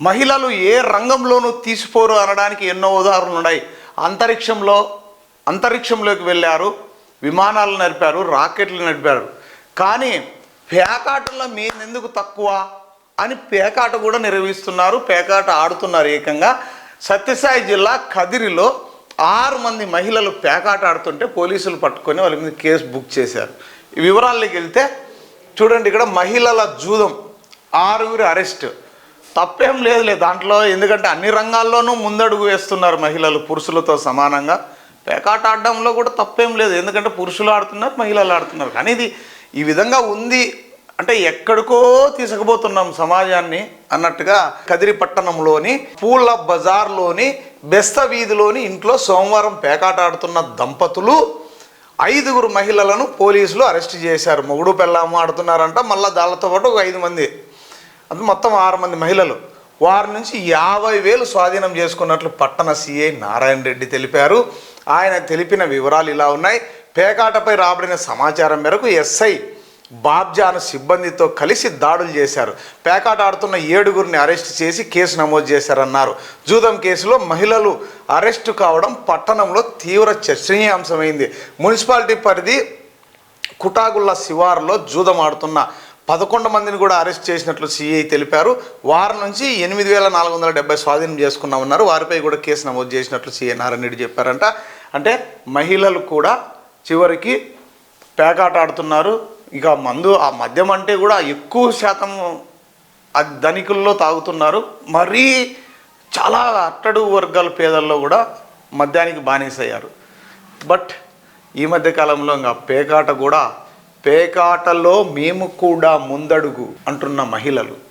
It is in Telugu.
మహిళలు ఏ రంగంలోనూ తీసిపోరు అనడానికి ఎన్నో ఉదాహరణలు ఉన్నాయి. అంతరిక్షంలోకి వెళ్ళారు, విమానాలు నడిపారు, రాకెట్లు నడిపారు. కానీ పేకాటలో ఎందుకు తక్కువ అని పేకాట కూడా నిర్వహిస్తున్నారు, పేకాట ఆడుతున్నారు. ఏకంగా సత్యసాయి జిల్లా కదిరిలో 6 మంది మహిళలు పేకాట ఆడుతుంటే పోలీసులు పట్టుకొని వాళ్ళ మీద కేసు బుక్ చేశారు. ఈ వివరాల్లోకి వెళ్తే చూడండి, ఇక్కడ మహిళల జూదం 6 అరెస్ట్. తప్పేం లేదులే దాంట్లో, ఎందుకంటే అన్ని రంగాల్లోనూ ముందడుగు వేస్తున్నారు మహిళలు పురుషులతో సమానంగా. పేకాట ఆడడంలో కూడా తప్పేం లేదు, ఎందుకంటే పురుషులు ఆడుతున్నారు, మహిళలు ఆడుతున్నారు. కానీ ఇది ఈ విధంగా ఉంది అంటే ఎక్కడికో తీసుకుపోతున్నాం సమాజాన్ని అన్నట్టుగా కదిరి పట్టణంలోని పూల బజార్లోని బెస్త వీధిలోని ఇంట్లో సోమవారం పేకాట ఆడుతున్న దంపతులు 5 మహిళలను పోలీసులు అరెస్ట్ చేశారు. మొగుడు పెళ్ళాము ఆడుతున్నారంట, మళ్ళీ దాళ్ళతో పాటు ఒక 5 మంది, అది మొత్తం 6 మంది మహిళలు. వారి నుంచి 50,000 స్వాధీనం చేసుకున్నట్లు పట్టణ సిఐ నారాయణ రెడ్డి తెలిపారు. ఆయన తెలిపిన వివరాలు ఇలా ఉన్నాయి. పేకాటపై రాబడిన సమాచారం మేరకు ఎస్ఐ బాబ్జాన్ సిబ్బందితో కలిసి దాడులు చేశారు. పేకాట ఆడుతున్న 7 అరెస్ట్ చేసి కేసు నమోదు చేశారన్నారు. జూదం కేసులో మహిళలు అరెస్టు కావడం పట్టణంలో తీవ్ర చర్చనీయాంశమైంది. మున్సిపాలిటీ పరిధి కుటాగుళ్ళ శివారులో జూదం ఆడుతున్న 11 మందిని కూడా అరెస్ట్ చేసినట్లు సిఐ తెలిపారు. వారి నుంచి 8,470 స్వాధీనం చేసుకున్నామన్నారు. వారిపై కూడా కేసు నమోదు చేసినట్లు సిఐ నారాయణ రెడ్డి చెప్పారంట. అంటే మహిళలు కూడా చివరికి పేకాట ఆడుతున్నారు. ఇక ఆ మద్యం అంటే కూడా ఎక్కువ శాతం ధనికుల్లో తాగుతున్నారు. మరీ చాలా అట్టడుగు వర్గాల పేదల్లో కూడా మద్యానికి బానిసయ్యారు. బట్ ఈ మధ్యకాలంలో ఇంకా పేకాటలో మేము కూడా ముందడుగు అంటున్న మహిళలు